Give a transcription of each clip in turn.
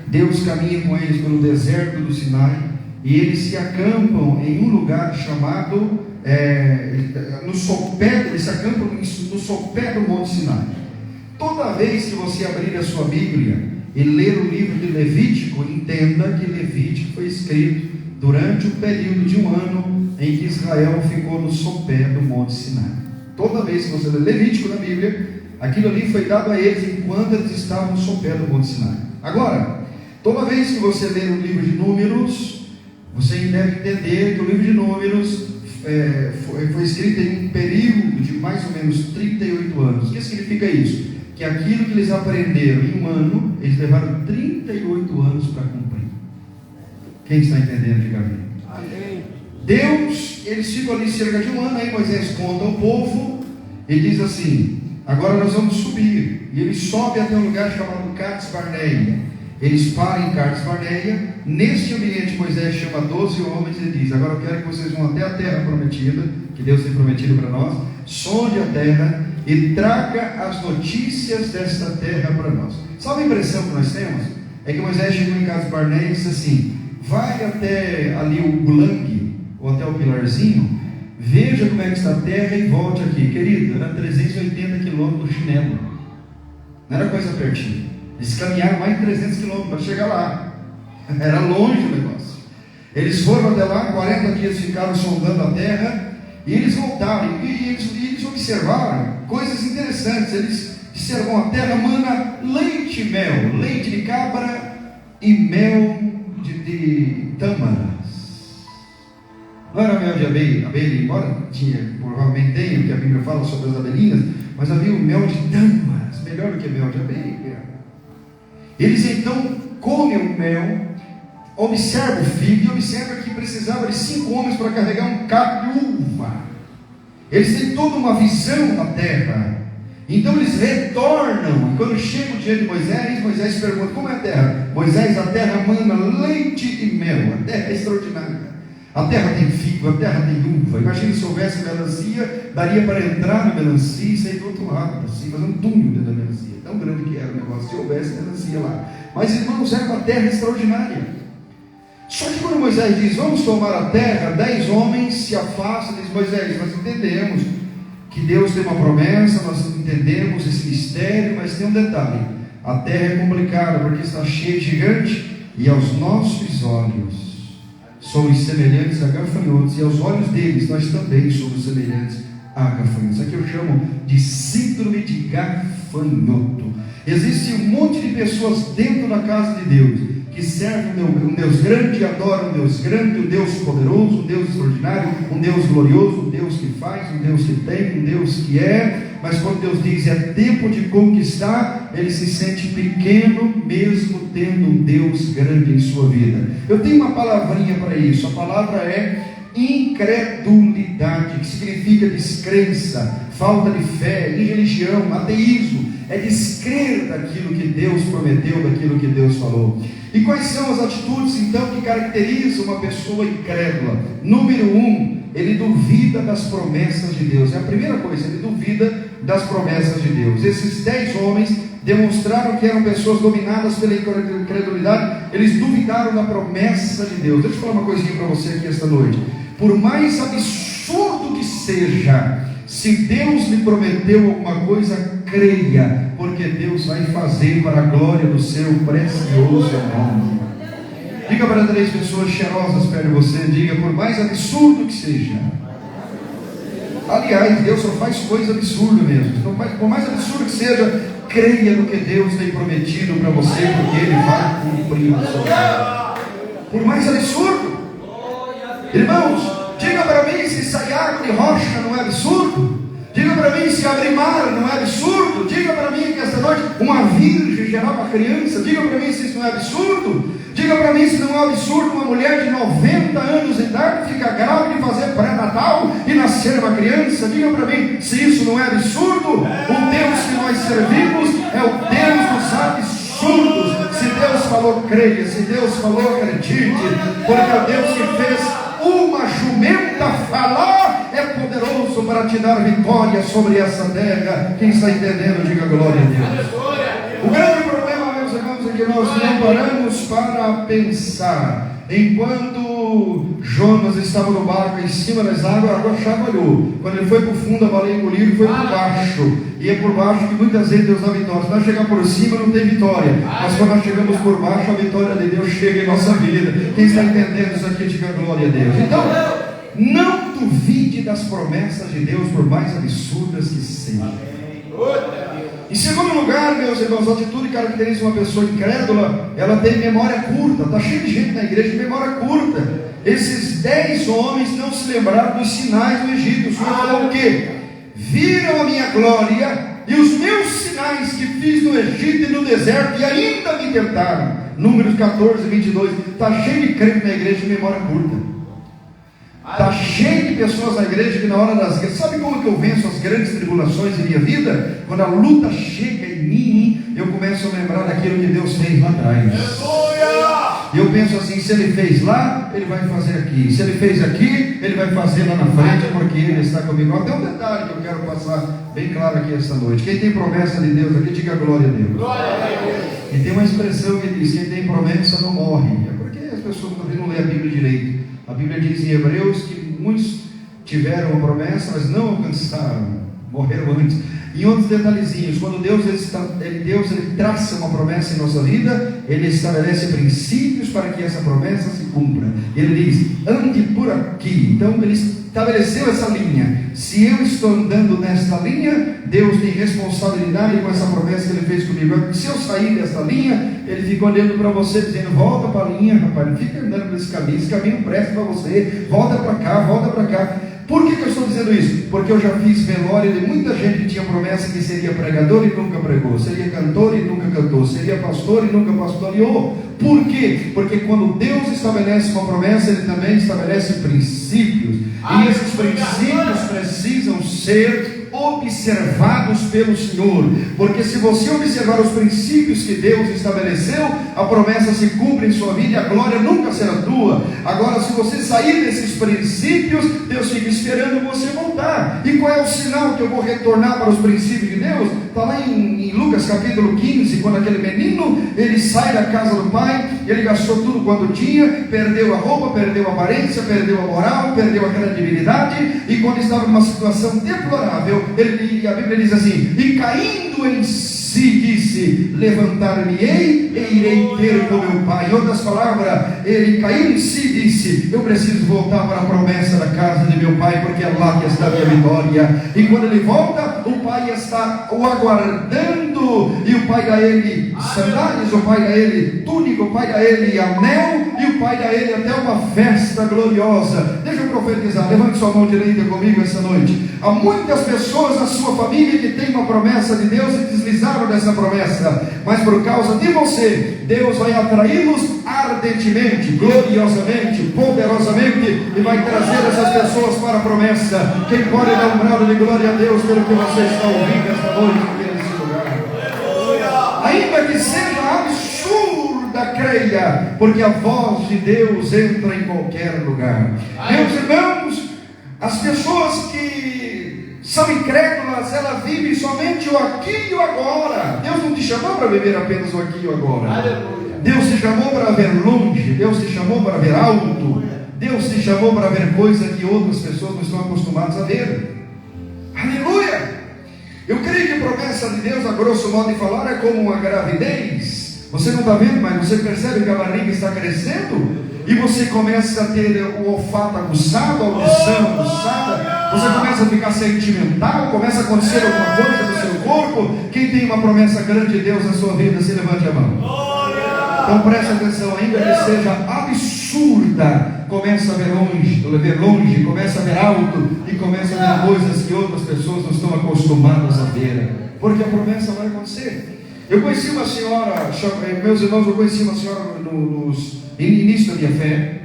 Deus caminha com eles pelo deserto do Sinai, e eles se acampam em um lugar chamado, no sopé, eles se acampam no sopé do Monte Sinai. Toda vez que você abrir a sua Bíblia e ler o livro de Levítico, entenda que Levítico foi escrito durante o período de um ano em que Israel ficou no sopé do Monte Sinai. Toda vez que você lê Levítico na Bíblia, aquilo ali foi dado a eles enquanto eles estavam no sopé do Monte Sinai. Agora, toda vez que você ler o livro de Números, você deve entender que o livro de Números foi escrito em um período de mais ou menos 38 anos. O que significa isso? Que aquilo que eles aprenderam em um ano, eles levaram 38 anos para cumprir. Quem está entendendo, diga amém. Amém. Deus, eles ficam ali cerca de um ano, aí Moisés conta ao povo e diz assim: agora nós vamos subir. E eles sobem até um lugar chamado Cades Barneia. Eles param em Cades Barneia. Neste ambiente, Moisés chama 12 homens e diz: agora eu quero que vocês vão até a terra prometida, que Deus tem prometido para nós. Sonde a terra e traga as notícias desta terra para nós. Sabe a impressão que nós temos? É que Moisés chegou em Cades Barneia e disse assim: vai até ali o Gulang, ou até o Pilarzinho, veja como é que está a terra e volte aqui. Querido, era 380 quilômetros do chinelo, não era coisa pertinho. Eles caminharam mais de 300 quilômetros para chegar lá, era longe o negócio. Eles foram até lá, 40 dias ficaram sondando a terra, e eles voltaram, e eles observaram coisas interessantes. Eles disseram: a terra mana leite e mel, leite de cabra e mel de tâmaras. Não era mel de abelha, embora provavelmente tenha, porque a Bíblia fala sobre as abelhinhas, mas havia o mel de tâmaras, melhor do que mel de abelha. Eles então comem o mel, observam o figo, e observam que precisava de 5 homens para carregar um caco de uva. Eles têm toda uma visão da terra. Então eles retornam, e quando chegam diante de Moisés, Moisés pergunta: como é a terra? Moisés: a terra mana leite e mel, a terra é extraordinária. A terra tem figo, a terra tem uva. Imagina se houvesse melancia, daria para entrar na melancia e sair do outro lado, assim, fazer um túnel dentro da melancia. Tão grande que era o negócio, se houvesse melancia lá. Mas irmãos, era uma terra extraordinária. Só que quando Moisés diz: vamos tomar a terra, 10 homens se afastam e dizem: Moisés, nós entendemos que Deus tem uma promessa, nós entendemos esse mistério, mas tem um detalhe: a terra é complicada porque está cheia de gigante, e aos nossos olhos somos semelhantes a gafanhotos, e aos olhos deles nós também somos semelhantes a gafanhotos. Aqui eu chamo de síndrome de gafanhoto. Existe um monte de pessoas dentro da casa de Deus que servem um Deus grande, adoram um Deus grande, um Deus poderoso, um Deus extraordinário, um Deus glorioso, um Deus que faz, um Deus que tem, um Deus que é. Mas quando Deus diz é tempo de conquistar, ele se sente pequeno, mesmo tendo um Deus grande em sua vida. Eu tenho uma palavrinha para isso. A palavra é incredulidade, que significa descrença, falta de fé, irreligião, ateísmo. É descrer daquilo que Deus prometeu, daquilo que Deus falou. E quais são as atitudes então que caracterizam uma pessoa incrédula? Número 1, ele duvida das promessas de Deus. É a primeira coisa, ele duvida das promessas de Deus. Esses 10 homens demonstraram que eram pessoas dominadas pela incredulidade. Eles duvidaram da promessa de Deus. Deixa eu falar uma coisinha para você aqui esta noite. Por mais absurdo que seja, se Deus lhe prometeu alguma coisa, creia, porque Deus vai fazer para a glória do seu precioso nome. Diga para 3 pessoas cheirosas perto de você, diga: por mais absurdo que seja. Aliás, Deus só faz coisa absurda mesmo. Então, por mais absurdo que seja, creia no que Deus tem prometido para você, porque Ele vai cumprir a sua vida. Por mais absurdo. Irmãos, diga para mim se sair água de rocha não é absurdo. Diga para mim se abrir mar não é absurdo. Diga para mim que esta noite uma virgem gerar uma criança. Diga para mim se isso não é absurdo. Diga para mim se não é absurdo uma mulher de 90 anos de idade ficar grávida e fazer pré-natal e nascer uma criança. Diga para mim se isso não é absurdo. O Deus que nós servimos é o Deus dos absurdos. Se Deus falou, creia. Se Deus falou, acredite. Porque é o Deus que fez uma jumenta falar, é poderoso para te dar vitória sobre essa terra. Quem está entendendo, diga glória a Deus. O grande problema, meus irmãos, é que que nós não paramos para pensar. Enquanto Jonas estava no barco em cima das águas, a água chacoalhou. Quando ele foi para o fundo, a baleia engoliu e foi por baixo. E é por baixo que muitas vezes Deus dá vitória. Se nós chegar por cima, não tem vitória. Mas quando nós chegamos por baixo, a vitória de Deus chega em nossa vida. Quem está entendendo isso aqui, diga glória a Deus. Então, não duvide das promessas de Deus, por mais absurdas que sejam. Em segundo lugar, meus irmãos, a atitude que caracteriza uma pessoa incrédula, ela tem memória curta. Está cheio de gente na igreja de memória curta. Esses 10 homens não se lembraram dos sinais do Egito. O Senhor falou o quê? Viram a minha glória e os meus sinais que fiz no Egito e no deserto, e ainda me tentaram. Números 14, 22. Está cheio de crente na igreja de memória curta. Está cheio de pessoas na igreja que na hora das guerras, sabe como que eu venço as grandes tribulações em minha vida? Quando a luta chega em mim, eu começo a lembrar daquilo que Deus fez lá atrás. E eu penso assim, se Ele fez lá, Ele vai fazer aqui. Se Ele fez aqui, Ele vai fazer lá na frente, porque Ele está comigo. Até um detalhe que eu quero passar bem claro aqui esta noite. Quem tem promessa de Deus aqui, diga glória a Deus. Glória a Deus. E tem uma expressão que diz, quem tem promessa não morre. É porque as pessoas não lêem a Bíblia direito. A Bíblia diz em Hebreus que muitos tiveram a promessa, mas não alcançaram, morreram antes. E outros detalhezinhos, quando Deus ele traça uma promessa em nossa vida, Ele estabelece princípios para que essa promessa se cumpra. Ele diz, ande por aqui. Então Ele estabeleceu essa linha. Se eu estou andando nesta linha, Deus tem responsabilidade com essa promessa que Ele fez comigo. Se eu sair dessa linha, Ele fica olhando para você, dizendo, volta para a linha, rapaz, não fica andando por esse caminho não presta para você, volta para cá, volta para cá. Por que eu estou dizendo isso? Porque eu já fiz velório de muita gente que tinha promessa que seria pregador e nunca pregou, seria cantor e nunca cantou, seria pastor e nunca pastoreou. Por quê? Porque quando Deus estabelece uma promessa, Ele também estabelece princípios. E esses princípios precisam ser observados pelo Senhor, porque se você observar os princípios que Deus estabeleceu, a promessa se cumpre em sua vida e a glória nunca será tua. Agora, se você sair desses princípios, Deus fica esperando você voltar. E qual é o sinal que eu vou retornar para os princípios de Deus? Está lá em Lucas capítulo 15, quando aquele menino, ele sai da casa do pai, ele gastou tudo quanto tinha, perdeu a roupa, perdeu a aparência, perdeu a moral, perdeu a credibilidade, e quando estava numa situação deplorável, a Bíblia diz assim, e caindo em si disse, levantar-me-ei e irei ter com meu pai. Em outras palavras, ele caiu em si e disse, eu preciso voltar para a promessa da casa de meu pai, porque é lá que está a minha vitória. E quando ele volta, o pai está o aguardando, e o pai dá ele sandálias, o pai dá ele túnica, o pai dá ele anel, e o pai dá ele até uma festa gloriosa. Deixa eu profetizar, levante sua mão direita comigo essa noite. Há muitas pessoas na sua família que têm uma promessa de Deus e deslizaram dessa promessa, mas por causa de você, Deus vai atraí-los ardentemente, gloriosamente, poderosamente, e vai trazer essas pessoas para a promessa. Quem pode dar um brado de glória a Deus pelo que você está ouvindo esta noite aqui nesse lugar? Ainda que seja absurda, creia, porque a voz de Deus entra em qualquer lugar. Meus irmãos, as pessoas que são incrédulas, elas vivem somente o aqui e o agora. Deus não te chamou para viver apenas o aqui e o agora. Aleluia. Deus te chamou para ver longe, Deus te chamou para ver alto, Deus te chamou para ver coisas que outras pessoas não estão acostumadas a ver. Aleluia! Eu creio que a promessa de Deus, a grosso modo de falar, é como uma gravidez. Você não está vendo, mas você percebe que a barriga está crescendo, e você começa a ter o olfato aguçado, a audição aguçada, você começa a ficar sentimental, começa a acontecer alguma coisa no seu corpo. Quem tem uma promessa grande de Deus na sua vida, se levante a mão. Então preste atenção, ainda que seja absurda, começa a ver longe, começa a ver alto, e começa a ver coisas que outras pessoas não estão acostumadas a ver, porque a promessa vai acontecer. Eu conheci uma senhora, meus irmãos, no início da minha fé.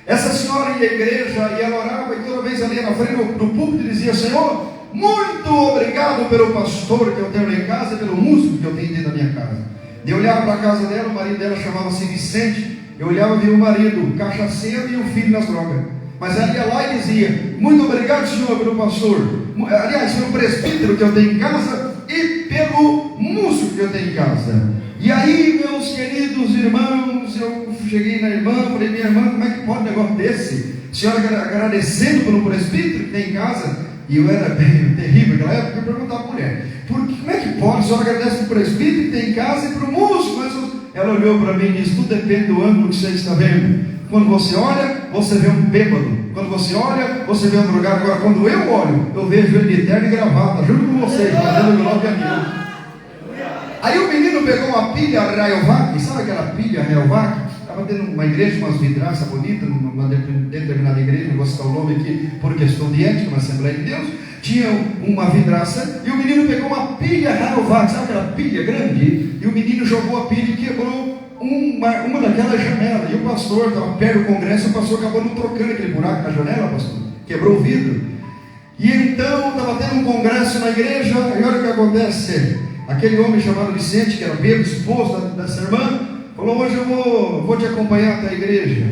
Essa senhora ia à igreja e ela orava, e toda vez ela ia na frente do púlpito e dizia, Senhor, muito obrigado pelo pastor que eu tenho lá em casa e pelo músico que eu tenho dentro da minha casa. Eu olhava para a casa dela, o marido dela chamava-se Vicente. Eu olhava e via o marido cachaceiro e o filho nas drogas. Mas ela ia lá e dizia, muito obrigado, Senhor, pelo pastor, aliás, pelo presbítero que eu tenho em casa, e pelo único músico que eu tenho em casa. E aí, meus queridos irmãos, eu cheguei na irmã, falei: minha irmã, como é que pode um negócio desse? A senhora agradecendo pelo presbítero que tem em casa. E eu era bem terrível naquela época, eu perguntava para a mulher: como é que pode? A senhora agradece para o presbítero que tem em casa e para o músico? Mas ela olhou para mim e disse: tudo depende do ângulo que você está vendo. Quando você olha, você vê um bêbado. Quando você olha, você vê um drogado. Agora, quando eu olho, eu vejo ele de terno e gravata, junto com vocês, fazendo glória a Deus. Aí o menino pegou uma pilha Rayovac, sabe aquela pilha Rayovac? Estava tendo uma igreja, umas vidraças bonitas, numa determinada igreja, não vou citar o nome aqui por questão de ética, uma Assembleia de Deus. Tinha uma vidraça e o menino pegou uma pilha Rayovac, sabe aquela pilha grande? E o menino jogou a pilha e quebrou uma daquelas janelas. E o pastor estava perto do congresso, o pastor acabou não trocando aquele buraco na janela, pastor. Quebrou o vidro. E então estava tendo um congresso na igreja, e olha o que acontece. Aquele homem chamado Vicente, que era bêbado, esposo dessa irmã, falou: hoje eu vou te acompanhar até a igreja.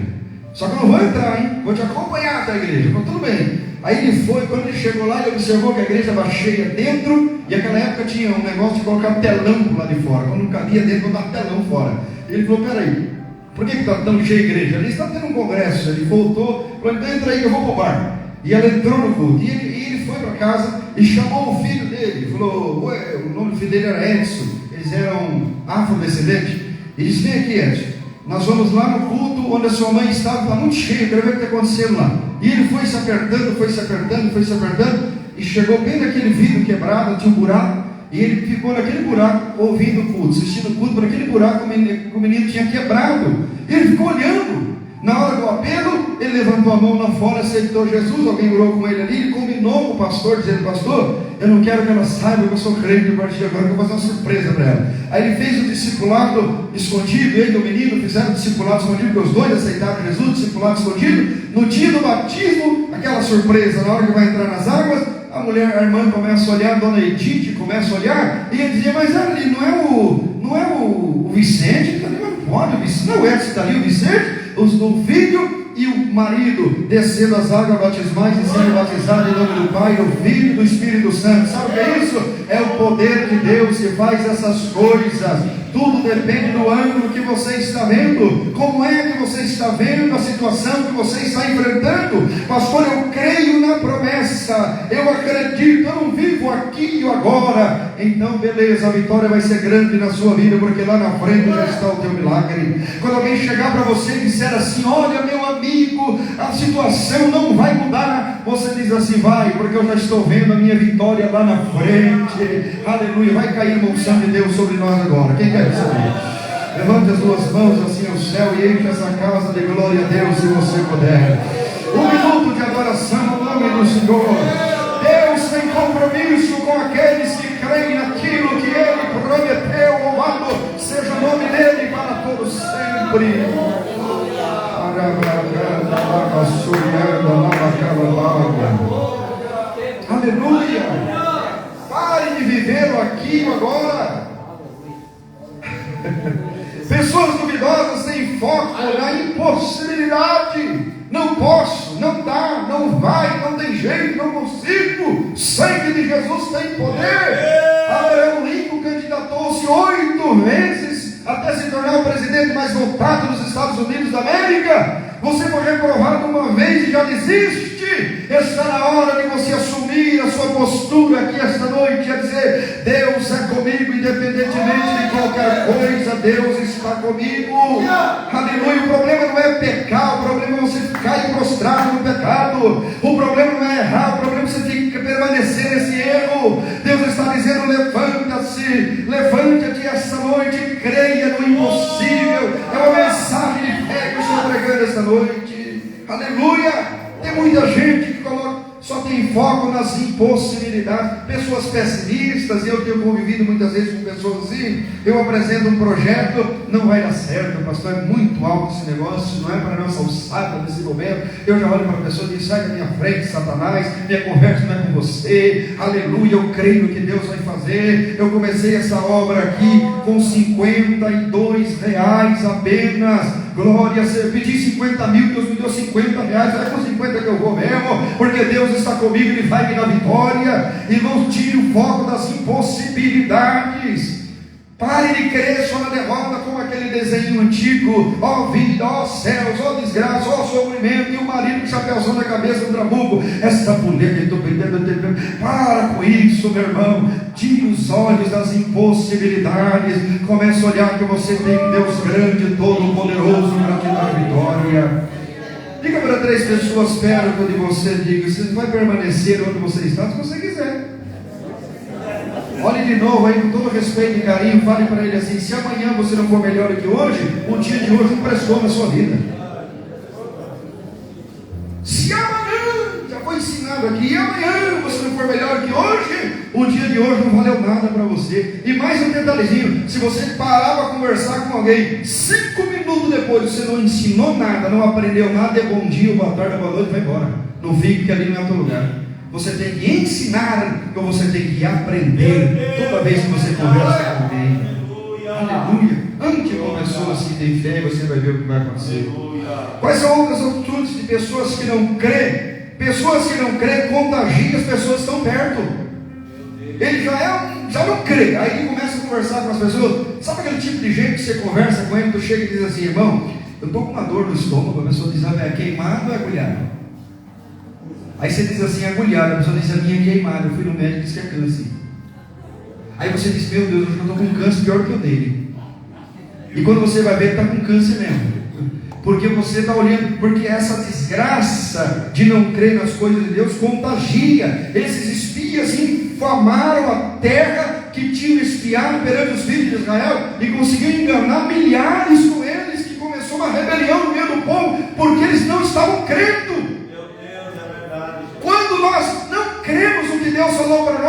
Só que eu não vou entrar, hein? Vou te acompanhar até a igreja. Falou: tudo bem. Aí ele foi, quando ele chegou lá, ele observou que a igreja estava cheia dentro, e naquela época tinha um negócio de colocar telão lá de fora. Quando não cabia dentro, botar telão fora. Ele falou: peraí, por que está tão cheia a igreja? Ele está tendo um congresso. Ele voltou, falou: então entra aí que eu vou para o bar. E ela entrou no culto, e ele foi para casa e chamou o filho dele. Falou: o nome do filho dele era Edson, eles eram afrodescendentes. Ele disse: vem aqui, Edson, nós vamos lá no culto onde a sua mãe estava, está muito cheio, quero ver o que está acontecendo lá. E ele foi se apertando, e chegou bem naquele vidro quebrado, tinha um buraco, e ele ficou naquele buraco, ouvindo o culto, assistindo o culto, por aquele buraco o menino tinha quebrado. E ele ficou olhando. Na hora do apelo, ele levantou a mão lá fora, aceitou Jesus. Alguém orou com ele ali, ele combinou com o pastor, dizendo: pastor, eu não quero que ela saiba que eu sou crente a partir de agora, que eu vou fazer uma surpresa para ela. Aí ele fez o discipulado escondido, ele e o menino fizeram o discipulado escondido, porque os dois aceitaram Jesus, discipulado escondido. No dia do batismo, aquela surpresa, na hora que vai entrar nas águas, a irmã começa a olhar, a dona Edith começa a olhar, e ele dizia: mas ali não é o Vicente, tá ali, mas não pode, o Vicente, não é que está ali o Vicente? O filho e o marido descendo as águas batismais e sendo batizados em nome do Pai, do Filho e do Espírito Santo. Sabe o que é isso? É o poder de Deus que faz essas coisas. Tudo depende do ângulo que você está vendo. Como é que você está vendo a situação que você está enfrentando? Pastor, eu creio na promessa, eu acredito, eu não vivo aqui e agora. Então beleza, a vitória vai ser grande na sua vida, porque lá na frente já está o teu milagre. Quando alguém chegar para você e disser assim: olha, meu amigo, a situação não vai mudar, você diz assim: vai, porque eu já estou vendo a minha vitória lá na frente. Aleluia, vai cair uma unção de Deus sobre nós agora. Quem quer receber? Levante as duas mãos assim ao céu e enche essa casa de glória a Deus, se você puder. Um minuto de adoração no nome do Senhor. Deus tem compromisso com aqueles que creem naquilo que Ele prometeu. Louvado seja o nome dEle para todos sempre. Aleluia. Pare de viver o aqui e agora. Pessoas duvidosas têm foco na impossibilidade. Não posso, não dá, não vai, não tem jeito, não consigo. O sangue de Jesus tem poder. Abraham Lincoln candidatou-se 8 vezes até se tornar o presidente mais votado dos Estados Unidos da América. Você foi reprovado uma vez e já desiste. Está na hora de você assumir a sua postura aqui esta noite, a dizer: Deus é comigo, independentemente de qualquer coisa, Deus está comigo. Aleluia. O problema não é pecar, o problema é você ficar prostrado no pecado. O problema não é errar, o problema é você permanecer nesse erro. Deus está dizendo: levanta-se, levanta-te esta noite e creia no impossível. É uma mensagem de fé que eu estou pregando esta noite. Aleluia. Tem muita gente que só tem foco nas impossibilidades, pessoas pessimistas, e eu tenho convivido muitas vezes com pessoas assim. Eu apresento um projeto, não vai dar certo, pastor, é muito alto esse negócio, não é para a nossa alçada nesse momento. Eu já olho para a pessoa e digo: sai da minha frente, Satanás, minha conversa não é com você. Aleluia, eu creio no que Deus vai fazer. Eu comecei essa obra aqui com R$52 apenas. Glória, pedi 50 mil, Deus me deu 50 reais, é com 50 que eu vou mesmo, porque Deus está comigo, Ele vai me dar vitória. Irmãos, tire o foco das impossibilidades. Pare de crer só na derrota, como aquele desenho antigo: ó vida, ó céus, ó desgraça, ó sofrimento, e o marido com o chapéuzão na cabeça do trabuco, essa mulher que eu estou perdendo. Para com isso, meu irmão. Tire os olhos das impossibilidades. Comece a olhar que você tem um Deus grande, todo poderoso, para te dar vitória. Diga para 3 pessoas perto de você, diga: você vai permanecer onde você está se você quiser. Olhe de novo aí, com todo respeito e carinho, fale para ele assim: se amanhã você não for melhor do que hoje, o dia de hoje não prestou na sua vida. Se amanhã, já foi ensinado aqui, e amanhã você não for melhor que hoje, o dia de hoje não valeu nada para você. E mais um detalhezinho: se você parar para conversar com alguém, 5 minutos depois você não ensinou nada, não aprendeu nada, é bom dia, boa tarde, boa noite, vai embora. Não fique, que ali não é o teu lugar. Você tem que ensinar, ou você tem que aprender toda vez que você conversa com alguém. Aleluia. Ande com pessoas que têm fé, você vai ver o que vai acontecer. Quais são outras atitudes de pessoas que não creem? Pessoas que não creem contagiam as pessoas que estão perto. Ele já não crê, aí ele começa a conversar com as pessoas. Sabe aquele tipo de gente que você conversa com ele, tu chega e diz assim: irmão, eu estou com uma dor no estômago. A pessoa diz: é queimado ou é agulhado? Aí você diz assim: agulhado. A pessoa diz: a minha é queimada, eu fui no médico e disse que é câncer. Aí você diz: meu Deus, eu estou com câncer pior que o dele. E quando você vai ver, está com câncer mesmo. Porque você está olhando, porque essa desgraça de não crer nas coisas de Deus contagia. Esses espias infamaram a terra que tinham espiado perante os filhos de Israel e conseguiram enganar milhares com eles, que começou uma rebelião no meio do povo, porque eles não estavam crendo. Quando nós não cremos no que Deus falou para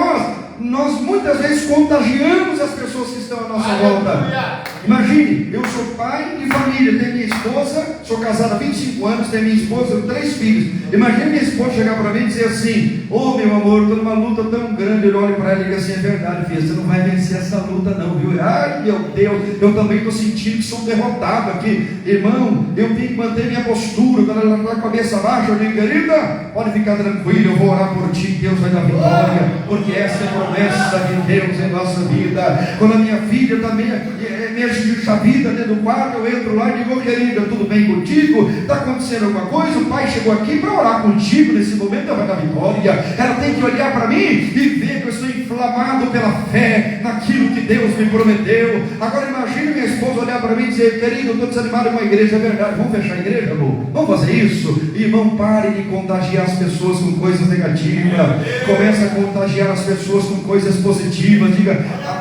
nós muitas vezes contagiamos as pessoas que estão à nossa volta. Imagine, eu sou pai de família, tenho minha esposa, sou casado há 25 anos, tenho minha esposa, tenho 3 filhos. Imagine minha esposa chegar para mim e dizer assim: ô meu amor, estou numa luta tão grande. Eu olho para ela e digo assim: é verdade, filha, você não vai vencer essa luta não, viu? Ai meu Deus, eu também estou sentindo que sou derrotado aqui. Irmão, eu tenho que manter minha postura. Quando ela está com a cabeça baixa, eu digo: querida, pode ficar tranquilo, eu vou orar por ti, Deus vai dar vitória, porque essa é a promessa de Deus em nossa vida. Quando a minha filha também me ajuda a vida dentro do quarto, eu entro lá e digo: ô querida, tudo bem contigo? Está acontecendo alguma coisa? O pai chegou aqui para orar contigo nesse momento, vai dar vitória. Ela tem que olhar para mim e ver que eu estou inflamado pela fé naquilo que Deus me prometeu. Agora imagine minha esposa olhar para mim e dizer: querido, eu estou desanimado com a igreja. É verdade, vamos fechar a igreja, amor? Vamos fazer isso? Irmão, pare de contagiar as pessoas com coisas negativas. Comece a contagiar as pessoas com coisas positivas. Diga: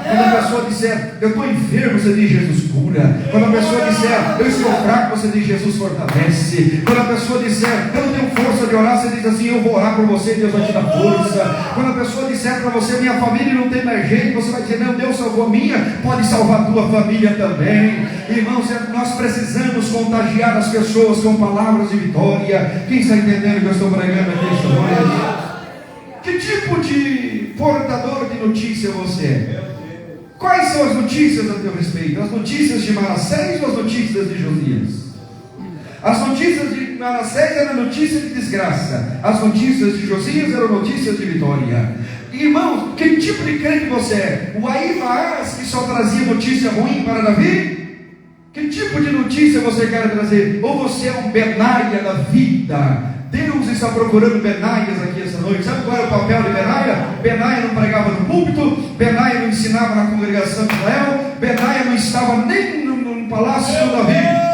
quando a pessoa disser eu estou enfermo, você diz: Jesus cura. Quando a pessoa disser eu estou fraco, você diz: Jesus fortalece. Quando a pessoa disser eu não tenho força de orar, você diz assim: eu vou orar por você, Deus vai te dar força. Quando a pessoa disser para você: minha família não tem mais jeito, você vai dizer: não, Deus salvou a minha, pode salvar a tua família também. Irmãos, nós precisamos contagiar as pessoas com palavras de vitória. Quem está entendendo que eu estou pregando aqui esta noite? Que tipo de portador de notícia você é? Quais são as notícias a teu respeito? As notícias de Manassés ou as notícias de Josias? As notícias de Manassés eram notícias de desgraça. As notícias de Josias eram notícias de vitória. Irmãos, que tipo de crente você é? O Ahimaas, que só trazia notícia ruim para Davi? Que tipo de notícia você quer trazer? Ou você é um Benaia da vida? Deus está procurando Benaias aqui essa noite. Sabe qual era o papel de Benaia? Benaia não pregava no púlpito, Benaia não ensinava na congregação de Israel, Benaia não estava nem no palácio de Davi.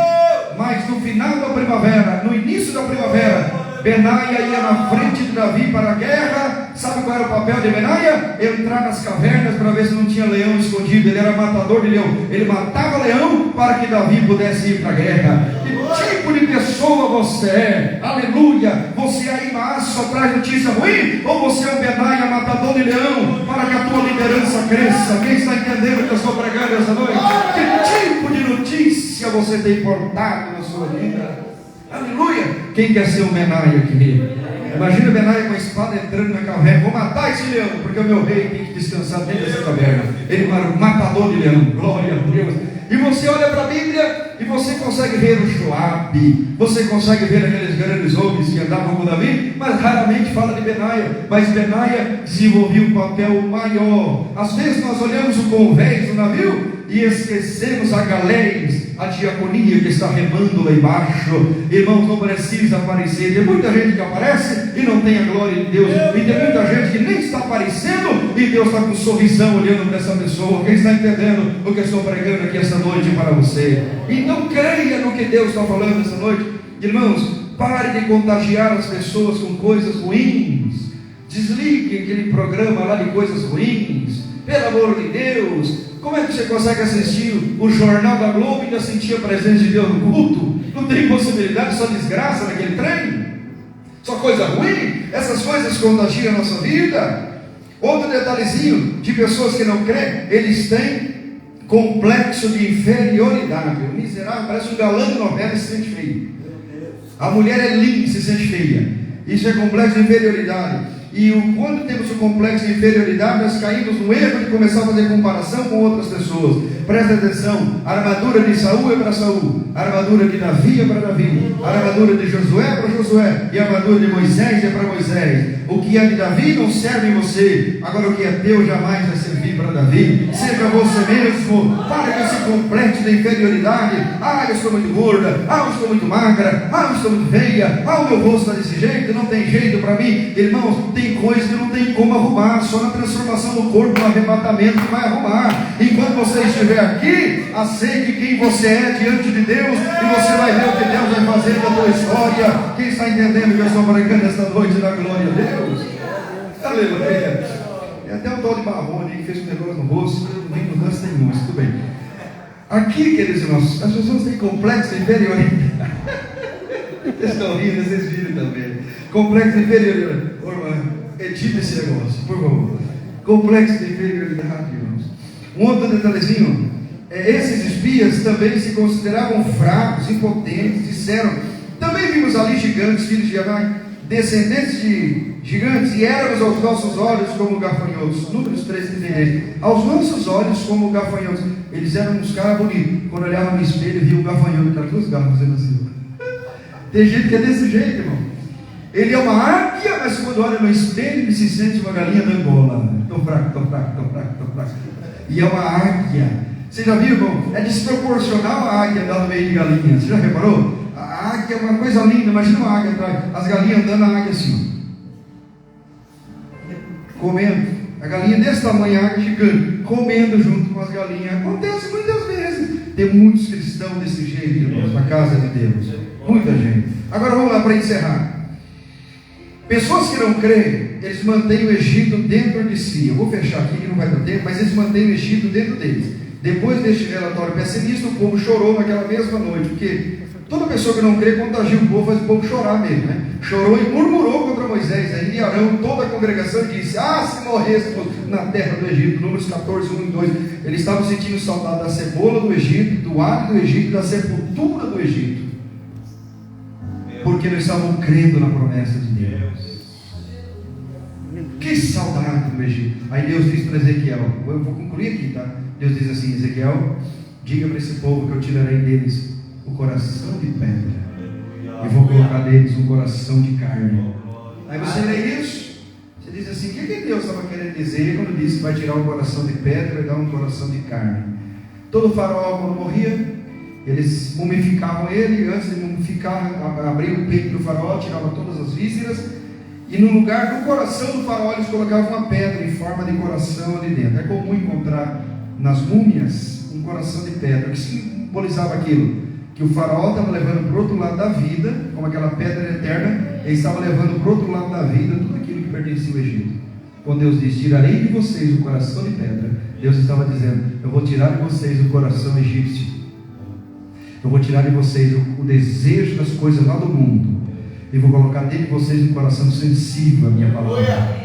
Mas no final da primavera, no início da primavera, Benaia ia na frente de Davi para a guerra. Sabe qual era o papel de Benaia? Entrar nas cavernas para ver se não tinha leão escondido. Ele era matador de leão. Ele matava leão para que Davi pudesse ir para a guerra. Que tipo de pessoa você é? Aleluia! Você é Ahimaas, só traz notícia ruim? Ou você é um Benaia, matador de leão, para que a tua liderança cresça? Quem está entendendo o que eu estou pregando essa noite? Que tipo de notícia você tem portado na sua vida? Aleluia! Quem quer ser um Benaia aqui? Imagina Benaia com a espada entrando na caverna: vou matar esse leão, porque o meu rei tem que descansar dentro dessa caverna. Ele era um matador de leão. Glória a Deus. E você olha para a Bíblia e você consegue ver o Joabe, você consegue ver aqueles grandes homens que andavam com Davi, mas raramente fala de Benaia. Mas Benaia desenvolveu um papel maior. Às vezes nós olhamos o convés do navio e esquecemos a galés, a diaconia que está remando lá embaixo. Irmãos, não precisa aparecer. Tem muita gente que aparece e não tem a glória de Deus, e tem muita gente que nem está aparecendo e Deus está com um sorrisão olhando para essa pessoa. Quem está entendendo o que eu estou pregando aqui essa noite para você? Então creia no que Deus está falando essa noite. Irmãos, pare de contagiar as pessoas com coisas ruins. Desligue aquele programa lá de coisas ruins. Pelo amor de Deus, como é que você consegue assistir o Jornal da Globo e ainda sentir a presença de Deus no culto? Não tem possibilidade, só desgraça naquele trem? Só coisa ruim? Essas coisas contagiam a nossa vida. Outro detalhezinho, de pessoas que não creem, eles têm complexo de inferioridade. O miserável parece um galã de novela e se sente feio. A mulher é linda e se sente feia. Isso é complexo de inferioridade. E quando temos o complexo de inferioridade, nós caímos no erro de começar a fazer comparação com outras pessoas. Presta atenção, a armadura de Saul é para Saul, a armadura de Davi é para Davi, a armadura de Josué é para Josué, e a armadura de Moisés é para Moisés. O que é de Davi não serve em você, agora o que é teu jamais vai servir para Davi. Seja você mesmo, pare com esse complexo de inferioridade. Eu estou muito gorda, eu estou muito magra, eu estou muito feia, o meu rosto está desse jeito, não tem jeito para mim. Irmãos, tem coisas que não tem como arrumar, só na transformação do corpo, no arrebatamento que vai arrumar. Enquanto você estiver aqui, aceite quem você é diante de Deus, e você vai ver o que Deus vai fazer na tua história. Quem está entendendo o que eu estou pregando esta noite da glória a Deus? Aleluia. É até o tal de Marrone que fez um negócio no rosto, não tem mudança nenhuma, mas tudo bem. Aqui, queridos irmãos, as pessoas têm complexo de inferioridade. Vocês estão rindo, vocês viram também. Complexo de inferioridade. Edita esse negócio, por favor. Complexo de inferioridade, irmãos. Um outro detalhezinho, esses espias também se consideravam fracos, impotentes, disseram, também vimos ali gigantes, filhos de Anak, descendentes de gigantes, e éramos aos nossos olhos como gafanhotos. Números 13:33. Aos nossos olhos como gafanhotos. Eles eram uns caras bonitos. Quando olhavam no espelho, viam um gafanhoto, aquelas duas garras fazendo assim. Tem gente que é desse jeito, irmão. Ele é uma águia, mas quando olha no espelho, ele se sente uma galinha da Angola. Estou fraco, estou fraco, estou fraco, estou fraco. E é uma águia. Você já viu, irmão? É desproporcional a águia andar no meio de galinhas. Você já reparou? A águia é uma coisa linda. Imagina uma águia atrás. As galinhas andando, a águia assim, comendo. A galinha desse tamanho, a águia gigante, comendo junto com as galinhas. Acontece muitas vezes. Tem muitos cristãos desse jeito, irmãos, na casa de Deus. Muita gente. Agora vamos lá para encerrar. Pessoas que não creem, eles mantêm o Egito dentro de si. Eu vou fechar aqui que não vai dar tempo, mas eles mantêm o Egito dentro deles. Depois deste relatório pessimista, o povo chorou naquela mesma noite, porque toda pessoa que não crê contagia o povo, faz o povo chorar mesmo, né? Chorou e murmurou contra Moisés, aí Arão, toda a congregação disse, se morrêssemos na terra do Egito. Números 14, 1 e 2, eles estavam sentindo saudade da cebola do Egito, do alho do Egito, da sepultura do Egito, porque não estavam crendo na promessa de Deus. Que saudade do Egito. Aí Deus diz para Ezequiel, eu vou concluir aqui, tá? Deus diz assim, Ezequiel, diga para esse povo que eu tirarei deles o coração de pedra e vou colocar deles um coração de carne. Aí você lê isso, você diz assim, o que Deus estava querendo dizer quando disse que vai tirar um coração de pedra e dar um coração de carne? Todo faraó, quando morria, eles mumificavam ele, e antes de mumificar, abriam o peito do faraó, tiravam todas as vísceras, e no lugar do coração do faraó eles colocavam uma pedra em forma de coração ali dentro. É comum encontrar nas múmias um coração de pedra. O que simbolizava aquilo? Que o faraó estava levando para o outro lado da vida, como aquela pedra eterna, ele estava levando para o outro lado da vida tudo aquilo que pertencia ao Egito. Quando Deus diz, tirarei de vocês o coração de pedra, Deus estava dizendo, eu vou tirar de vocês o coração egípcio. Eu vou tirar de vocês o desejo das coisas lá do mundo. E vou colocar dentro de vocês um coração sensível à minha palavra.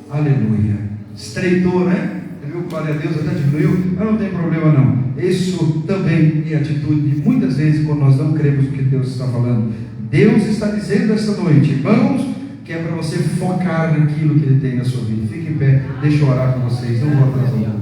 Aleluia. Estreitou, né? Você viu? Glória a Deus, até diminuiu. Mas não tem problema não. Isso também é atitude de muitas vezes quando nós não cremos o que Deus está falando. Deus está dizendo esta noite, irmãos, que é para você focar naquilo que Ele tem na sua vida. Fique em pé, deixa eu orar com vocês. Não vou atrasar.